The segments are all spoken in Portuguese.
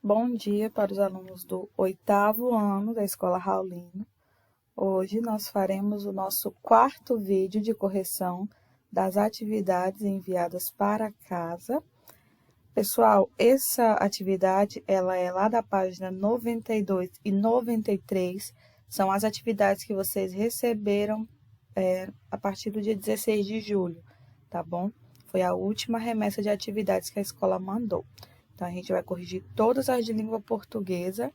Bom dia para os alunos do 8º ano da Escola Raulino. Hoje nós faremos o nosso quarto vídeo de correção das atividades enviadas para casa. Pessoal, essa atividade ela é lá da página 92 e 93, são as atividades que vocês receberam a partir do dia 16 de julho, tá bom? Foi a última remessa de atividades que a escola mandou. Então, a gente vai corrigir todas as de língua portuguesa,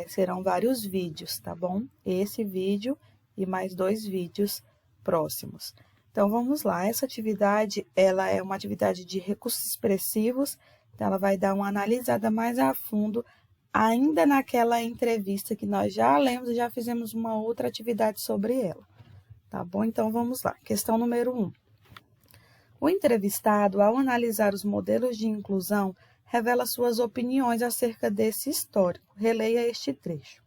serão vários vídeos, tá bom? Esse vídeo e mais 2 vídeos próximos. Então, vamos lá. Essa atividade, ela é uma atividade de recursos expressivos, então ela vai dar uma analisada mais a fundo, ainda naquela entrevista que nós já lemos e já fizemos uma outra atividade sobre ela, tá bom? Então, vamos lá. Questão número 1. O entrevistado, ao analisar os modelos de inclusão, revela suas opiniões acerca desse histórico. Releia este trecho.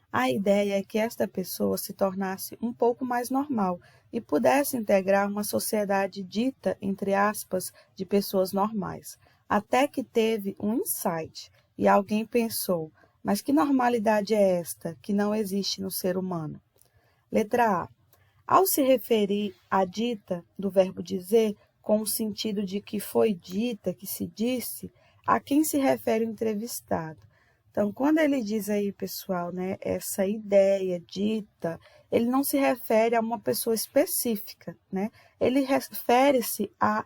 A ideia é que esta pessoa se tornasse um pouco mais normal e pudesse integrar uma sociedade dita, entre aspas, de pessoas normais. Até que teve um insight e alguém pensou, mas que normalidade é esta que não existe no ser humano? Letra A. Ao se referir à dita, do verbo dizer, com o sentido de que foi dita, que se disse, a quem se refere o entrevistado. Então, quando ele diz aí, pessoal, né, essa ideia dita, ele não se refere a uma pessoa específica, né? Ele refere-se a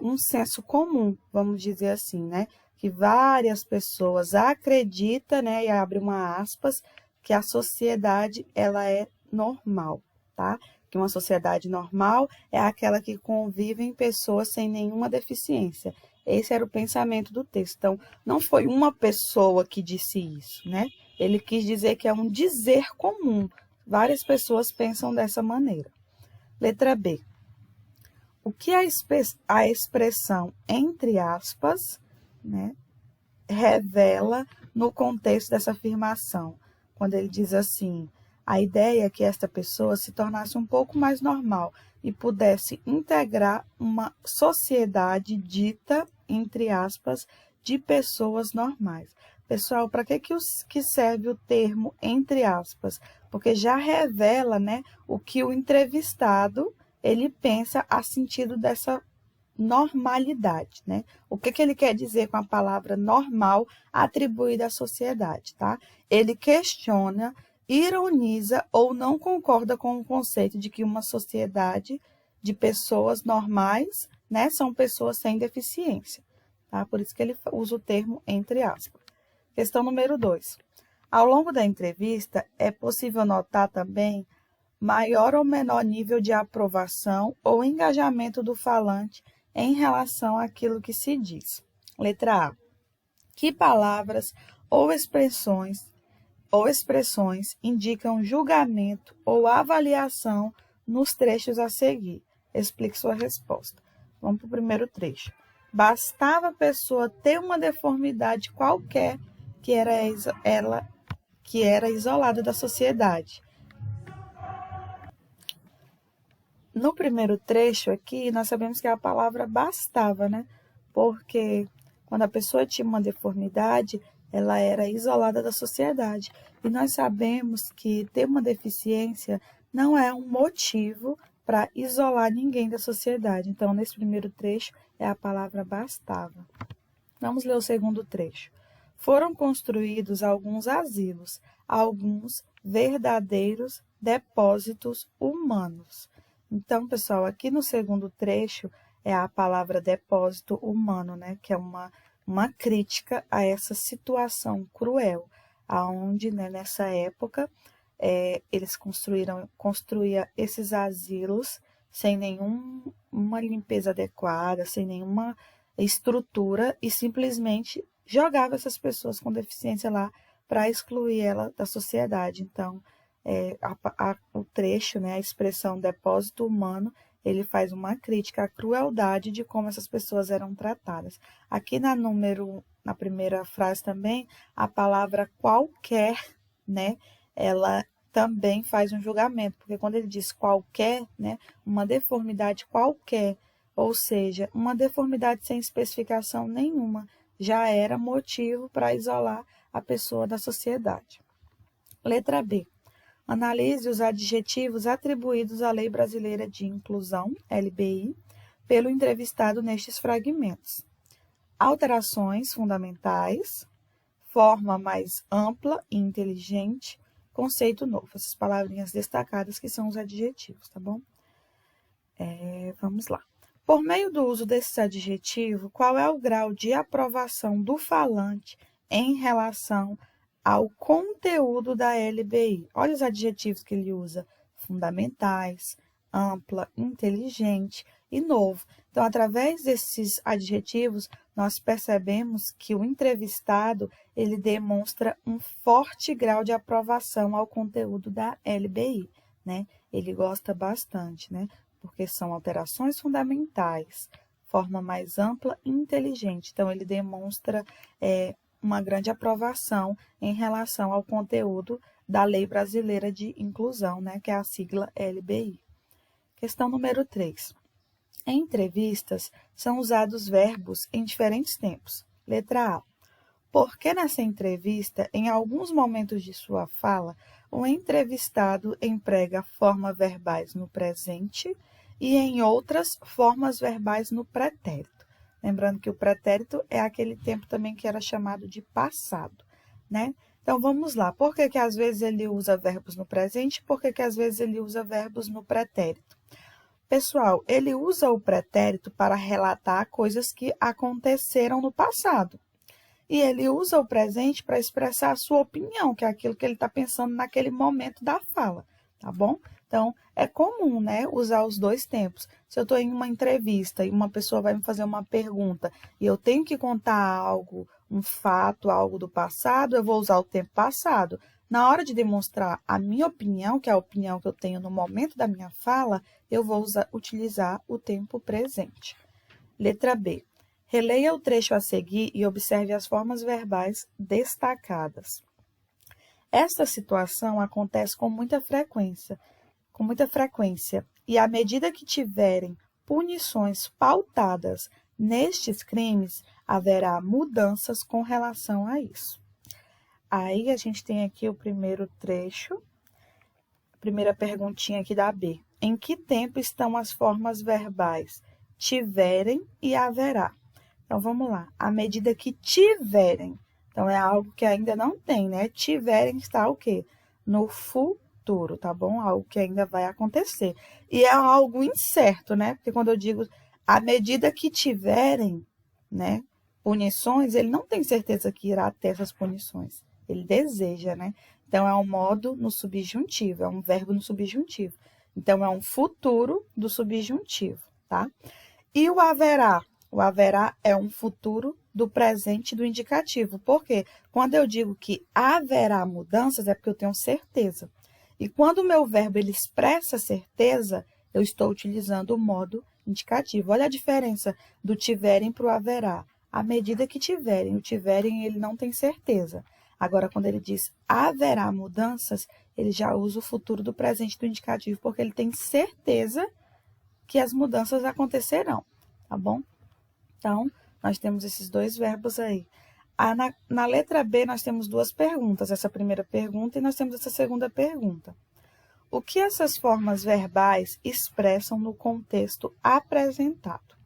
um senso comum, vamos dizer assim, né? Que várias pessoas acreditam, né, e abre uma aspas, que a sociedade, ela é normal, tá? Que uma sociedade normal é aquela que convivem pessoas sem nenhuma deficiência. Esse era o pensamento do texto. Então, não foi uma pessoa que disse isso, né? Ele quis dizer que é um dizer comum. Várias pessoas pensam dessa maneira. Letra B. O que a expressão entre aspas, né, revela no contexto dessa afirmação? Quando ele diz assim, a ideia é que esta pessoa se tornasse um pouco mais normal e pudesse integrar uma sociedade dita, entre aspas, de pessoas normais. Pessoal, para que serve o termo entre aspas? Porque já revela, né, o que o entrevistado ele pensa a sentido dessa normalidade, né? O que ele quer dizer com a palavra normal atribuída à sociedade, tá? Ele questiona, ironiza ou não concorda com o conceito de que uma sociedade de pessoas normais, né, são pessoas sem deficiência, tá? Por isso que ele usa o termo entre aspas. Questão número 2. Ao longo da entrevista, é possível notar também maior ou menor nível de aprovação ou engajamento do falante em relação àquilo que se diz. Letra A. Que palavras ou expressões indicam julgamento ou avaliação nos trechos a seguir? Explique sua resposta. Vamos para o primeiro trecho. Bastava a pessoa ter uma deformidade qualquer que era isolada da sociedade. No primeiro trecho aqui, nós sabemos que a palavra bastava, né? Porque quando a pessoa tinha uma deformidade, ela era isolada da sociedade. E nós sabemos que ter uma deficiência não é um motivo para isolar ninguém da sociedade. Então, nesse primeiro trecho, é a palavra bastava. Vamos ler o segundo trecho. Foram construídos alguns asilos, alguns verdadeiros depósitos humanos. Então, pessoal, aqui no segundo trecho é a palavra depósito humano, né? Que é uma crítica a essa situação cruel, aonde, né, nessa época, eles construíam esses asilos sem nenhuma limpeza adequada, sem nenhuma estrutura e simplesmente jogava essas pessoas com deficiência lá para excluir ela da sociedade. Então, o trecho, né, a expressão depósito humano, ele faz uma crítica à crueldade de como essas pessoas eram tratadas. Aqui na primeira frase também, a palavra qualquer, né, ela também faz um julgamento, porque quando ele diz qualquer, né, uma deformidade qualquer, ou seja, uma deformidade sem especificação nenhuma, já era motivo para isolar a pessoa da sociedade. Letra B. Analise os adjetivos atribuídos à Lei Brasileira de Inclusão, LBI, pelo entrevistado nestes fragmentos. Alterações fundamentais, forma mais ampla e inteligente, conceito novo. Essas palavrinhas destacadas que são os adjetivos, tá bom? Vamos lá. Por meio do uso desse adjetivo, qual é o grau de aprovação do falante em relação ao conteúdo da LBI? Olha os adjetivos que ele usa: fundamentais, ampla, inteligente e novo. Então, através desses adjetivos, nós percebemos que o entrevistado ele demonstra um forte grau de aprovação ao conteúdo da LBI, né? Ele gosta bastante, né? Porque são alterações fundamentais, forma mais ampla e inteligente. Então, ele demonstra uma grande aprovação em relação ao conteúdo da Lei Brasileira de Inclusão, né? Que é a sigla LBI. Questão número 3. Em entrevistas, são usados verbos em diferentes tempos. Letra A. Porque nessa entrevista, em alguns momentos de sua fala, o entrevistado emprega formas verbais no presente e em outras, formas verbais no pretérito. Lembrando que o pretérito é aquele tempo também que era chamado de passado, né? Então, vamos lá. Por que às vezes ele usa verbos no presente? Por que às vezes ele usa verbos no pretérito? Pessoal, ele usa o pretérito para relatar coisas que aconteceram no passado. E ele usa o presente para expressar a sua opinião, que é aquilo que ele está pensando naquele momento da fala, tá bom? Então, é comum, né, usar os dois tempos. Se eu estou em uma entrevista e uma pessoa vai me fazer uma pergunta e eu tenho que contar algo, um fato, algo do passado, eu vou usar o tempo passado. Na hora de demonstrar a minha opinião, que é a opinião que eu tenho no momento da minha fala, eu vou utilizar o tempo presente. Letra B. Releia o trecho a seguir e observe as formas verbais destacadas. Esta situação acontece com muita frequência, e à medida que tiverem punições pautadas nestes crimes, haverá mudanças com relação a isso. Aí, a gente tem aqui o primeiro trecho, a primeira perguntinha aqui da B. Em que tempo estão as formas verbais tiverem e haverá? Então, vamos lá. À medida que tiverem. Então, é algo que ainda não tem, né? Tiverem está o quê? No futuro, tá bom? Algo que ainda vai acontecer. E é algo incerto, né? Porque quando eu digo à medida que tiverem, né, punições, ele não tem certeza que irá ter essas punições. Ele deseja, né? Então, é um modo no subjuntivo, é um verbo no subjuntivo. Então, é um futuro do subjuntivo, tá? E o haverá? O haverá é um futuro do presente do indicativo. Por quê? Quando eu digo que haverá mudanças, é porque eu tenho certeza. E quando o meu verbo ele expressa certeza, eu estou utilizando o modo indicativo. Olha a diferença do tiverem para o haverá. À medida que tiverem, o tiverem ele não tem certeza. Agora, quando ele diz haverá mudanças, ele já usa o futuro do presente do indicativo, porque ele tem certeza que as mudanças acontecerão, tá bom? Então, nós temos esses dois verbos aí. Na letra B, nós temos duas perguntas, essa primeira pergunta e nós temos essa segunda pergunta. O que essas formas verbais expressam no contexto apresentado?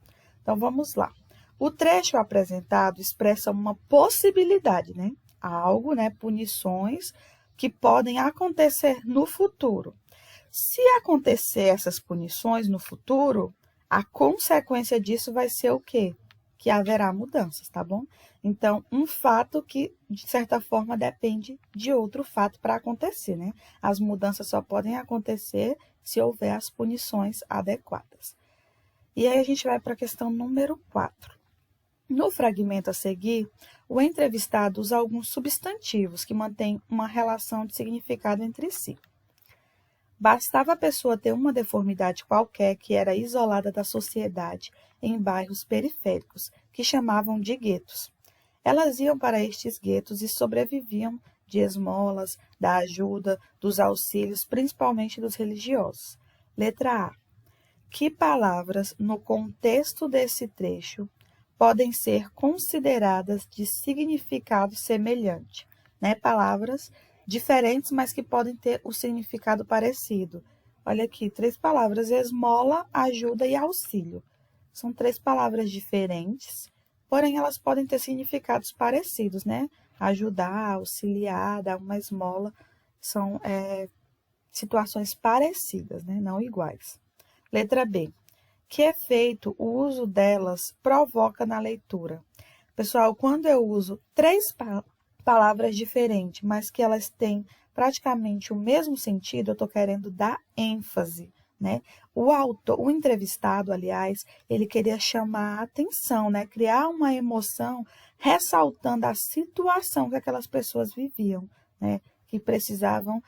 Então, vamos lá. O trecho apresentado expressa uma possibilidade, né? Algo, né? Punições que podem acontecer no futuro. Se acontecer essas punições no futuro, a consequência disso vai ser o quê? Que haverá mudanças, tá bom? Então, um fato que, de certa forma, depende de outro fato para acontecer, né? As mudanças só podem acontecer se houver as punições adequadas. E aí a gente vai para a questão número 4. No fragmento a seguir, o entrevistado usa alguns substantivos que mantêm uma relação de significado entre si. Bastava a pessoa ter uma deformidade qualquer que era isolada da sociedade em bairros periféricos, que chamavam de guetos. Elas iam para estes guetos e sobreviviam de esmolas, da ajuda, dos auxílios, principalmente dos religiosos. Letra A. Que palavras, no contexto desse trecho, podem ser consideradas de significado semelhante, né? Palavras diferentes, mas que podem ter o significado parecido. Olha aqui, 3 palavras: esmola, ajuda e auxílio. São 3 palavras diferentes, porém elas podem ter significados parecidos, né? Ajudar, auxiliar, dar uma esmola, são situações parecidas, né? Não iguais. Letra B. Que efeito o uso delas provoca na leitura? Pessoal, quando eu uso 3 palavras diferentes, mas que elas têm praticamente o mesmo sentido, eu estou querendo dar ênfase, né? O entrevistado, aliás, ele queria chamar a atenção, né? Criar uma emoção, ressaltando a situação que aquelas pessoas viviam, né? Que precisavam,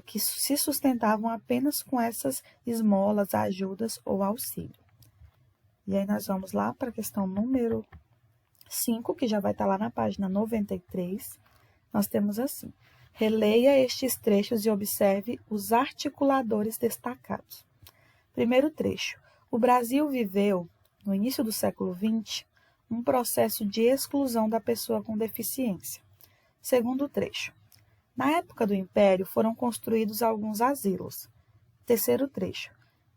que se sustentavam apenas com essas esmolas, ajudas ou auxílio. E aí nós vamos lá para a questão número 5, que já vai estar lá na página 93. Nós temos assim: releia estes trechos e observe os articuladores destacados. Primeiro trecho: o Brasil viveu, no início do século XX, um processo de exclusão da pessoa com deficiência. Segundo trecho: na época do Império foram construídos alguns asilos. Terceiro trecho: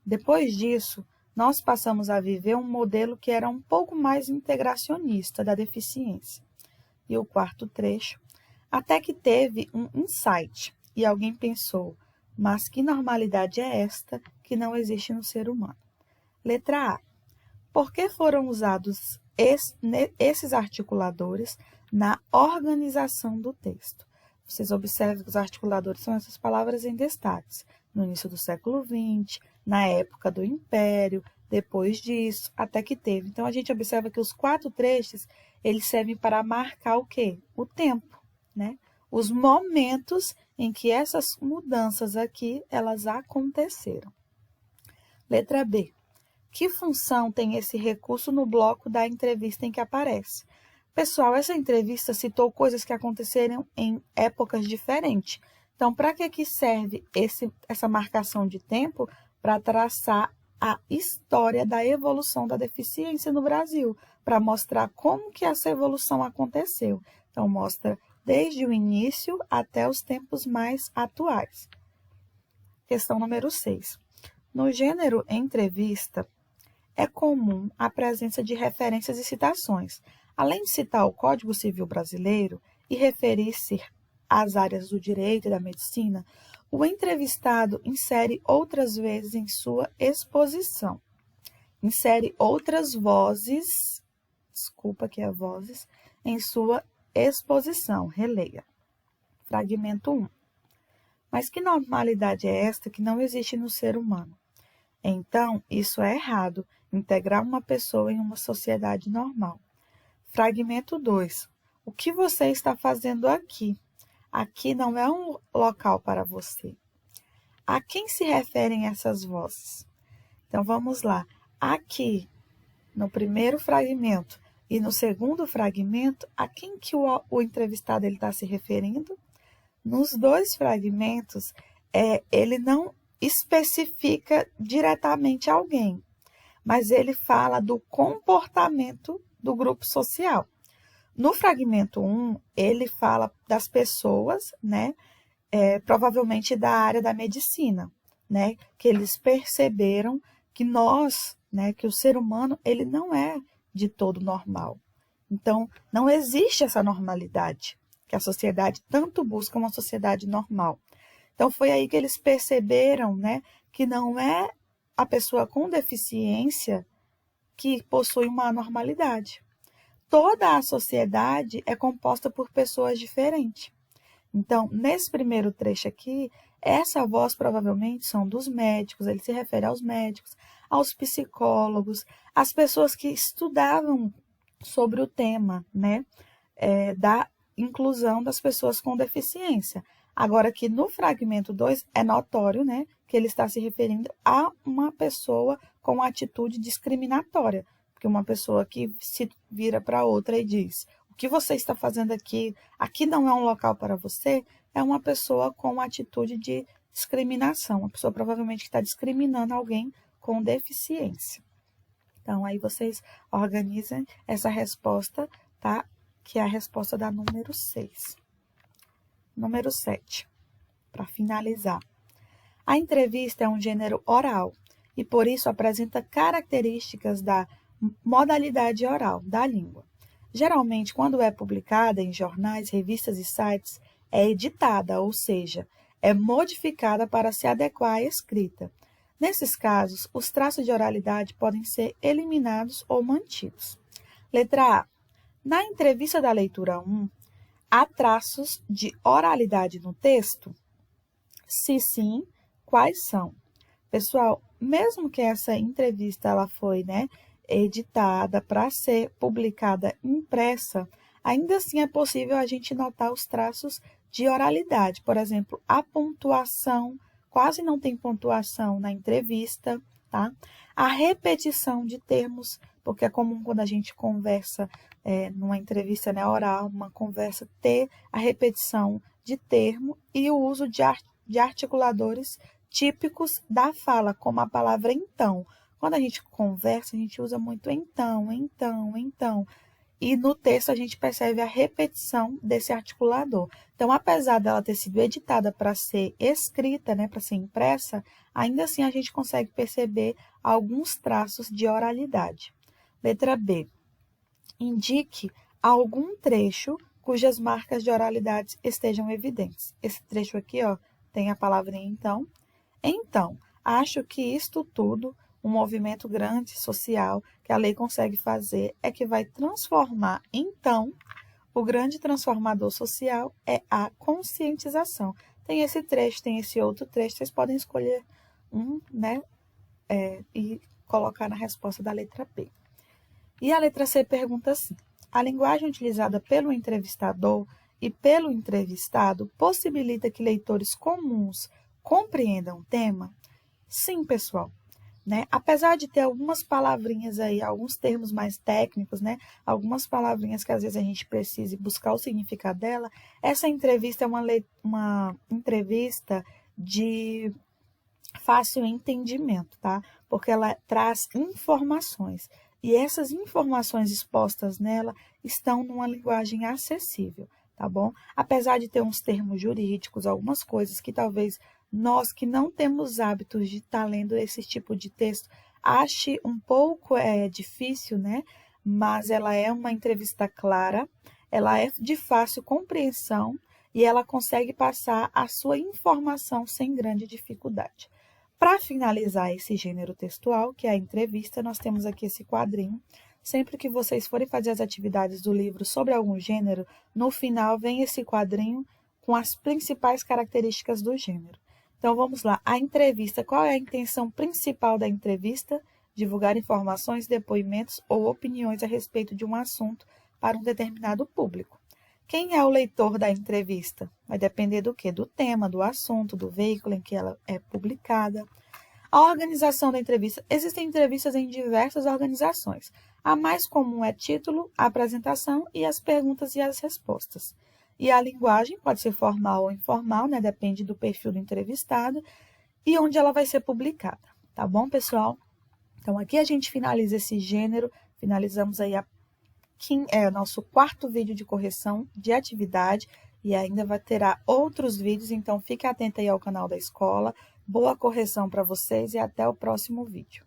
depois disso, nós passamos a viver um modelo que era um pouco mais integracionista da deficiência. E o quarto trecho: até que teve um insight e alguém pensou, mas que normalidade é esta que não existe no ser humano? Letra A. Por que foram usados esses articuladores na organização do texto? Vocês observam que os articuladores são essas palavras em destaques. No início do século XX, na época do Império, depois disso, até que teve. Então, a gente observa que os 4 trechos, eles servem para marcar o quê? O tempo, né? Os momentos em que essas mudanças aqui, elas aconteceram. Letra B. Que função tem esse recurso no bloco da entrevista em que aparece? Pessoal, essa entrevista citou coisas que aconteceram em épocas diferentes. Então, para que serve essa marcação de tempo? Para traçar a história da evolução da deficiência no Brasil, para mostrar como que essa evolução aconteceu. Então, mostra desde o início até os tempos mais atuais. Questão número 6. No gênero entrevista, é comum a presença de referências e citações. Além de citar o Código Civil Brasileiro e referir-se às áreas do direito e da medicina, o entrevistado insere outras vezes em sua exposição. Insere outras vozes, em sua exposição. Releia. Fragmento 1. Mas que normalidade é esta que não existe no ser humano? Então, isso é errado, integrar uma pessoa em uma sociedade normal. Fragmento 2. O que você está fazendo aqui? Aqui não é um local para você. A quem se referem essas vozes? Então, vamos lá. Aqui, no primeiro fragmento e no segundo fragmento, a quem que o entrevistado está se referindo? Nos 2 fragmentos, ele não especifica diretamente alguém, mas ele fala do comportamento do grupo social. No fragmento 1, ele fala das pessoas, né, provavelmente da área da medicina, né, que eles perceberam que que o ser humano, ele não é de todo normal. Então, não existe essa normalidade, que a sociedade tanto busca uma sociedade normal. Então, foi aí que eles perceberam, né, que não é a pessoa com deficiência que possui uma anormalidade. Toda a sociedade é composta por pessoas diferentes. Então, nesse primeiro trecho aqui, essa voz provavelmente são dos médicos, ele se refere aos médicos, aos psicólogos, às pessoas que estudavam sobre o tema, né, da inclusão das pessoas com deficiência. Agora, aqui no fragmento 2, é notório, né, que ele está se referindo a uma pessoa com atitude discriminatória, porque uma pessoa que se vira para outra e diz: o que você está fazendo aqui? Aqui não é um local para você, é uma pessoa com atitude de discriminação, uma pessoa provavelmente que está discriminando alguém com deficiência. Então, aí vocês organizem essa resposta, tá? Que é a resposta da número 6. Número 7, para finalizar. A entrevista é um gênero oral e, por isso, apresenta características da modalidade oral da língua. Geralmente, quando é publicada em jornais, revistas e sites, é editada, ou seja, é modificada para se adequar à escrita. Nesses casos, os traços de oralidade podem ser eliminados ou mantidos. Letra A. Na entrevista da leitura 1, há traços de oralidade no texto? Se sim, quais são? Pessoal, mesmo que essa entrevista ela foi, editada para ser publicada impressa, ainda assim é possível a gente notar os traços de oralidade. Por exemplo, a pontuação, quase não tem pontuação na entrevista, tá? A repetição de termos, porque é comum quando a gente conversa numa entrevista oral, uma conversa, ter a repetição de termo e o uso de articuladores típicos da fala, como a palavra então. Quando a gente conversa, a gente usa muito então. E no texto a gente percebe a repetição desse articulador. Então, apesar dela ter sido editada para ser escrita, para ser impressa, ainda assim a gente consegue perceber alguns traços de oralidade. Letra B. Indique algum trecho cujas marcas de oralidade estejam evidentes. Esse trecho aqui, tem a palavrinha então. Então, acho que isto tudo, um movimento grande social que a lei consegue fazer é que vai transformar, então, o grande transformador social é a conscientização. Tem esse trecho, tem esse outro trecho, vocês podem escolher um, e colocar na resposta da letra B. E a letra C pergunta assim: a linguagem utilizada pelo entrevistador e pelo entrevistado possibilita que leitores comuns compreendam o tema? Sim, pessoal. Apesar de ter algumas palavrinhas aí, alguns termos mais técnicos, algumas palavrinhas que às vezes a gente precisa buscar o significado dela, essa entrevista é uma entrevista de fácil entendimento, tá? Porque ela traz informações. E essas informações expostas nela estão numa linguagem acessível, tá bom? Apesar de ter uns termos jurídicos, algumas coisas que talvez nós que não temos hábitos de estar lendo esse tipo de texto, ache um pouco difícil, Mas ela é uma entrevista clara, ela é de fácil compreensão e ela consegue passar a sua informação sem grande dificuldade. Para finalizar esse gênero textual, que é a entrevista, nós temos aqui esse quadrinho. Sempre que vocês forem fazer as atividades do livro sobre algum gênero, no final vem esse quadrinho com as principais características do gênero. Então, vamos lá. A entrevista. Qual é a intenção principal da entrevista? Divulgar informações, depoimentos ou opiniões a respeito de um assunto para um determinado público. Quem é o leitor da entrevista? Vai depender do quê? Do tema, do assunto, do veículo em que ela é publicada. A organização da entrevista. Existem entrevistas em diversas organizações. A mais comum é título, a apresentação e as perguntas e as respostas. E a linguagem pode ser formal ou informal, depende do perfil do entrevistado e onde ela vai ser publicada. Tá bom, pessoal? Então, aqui a gente finaliza esse gênero, finalizamos aí o nosso 4º vídeo de correção de atividade e ainda terá outros vídeos, então fique atento aí ao canal da escola. Boa correção para vocês e até o próximo vídeo.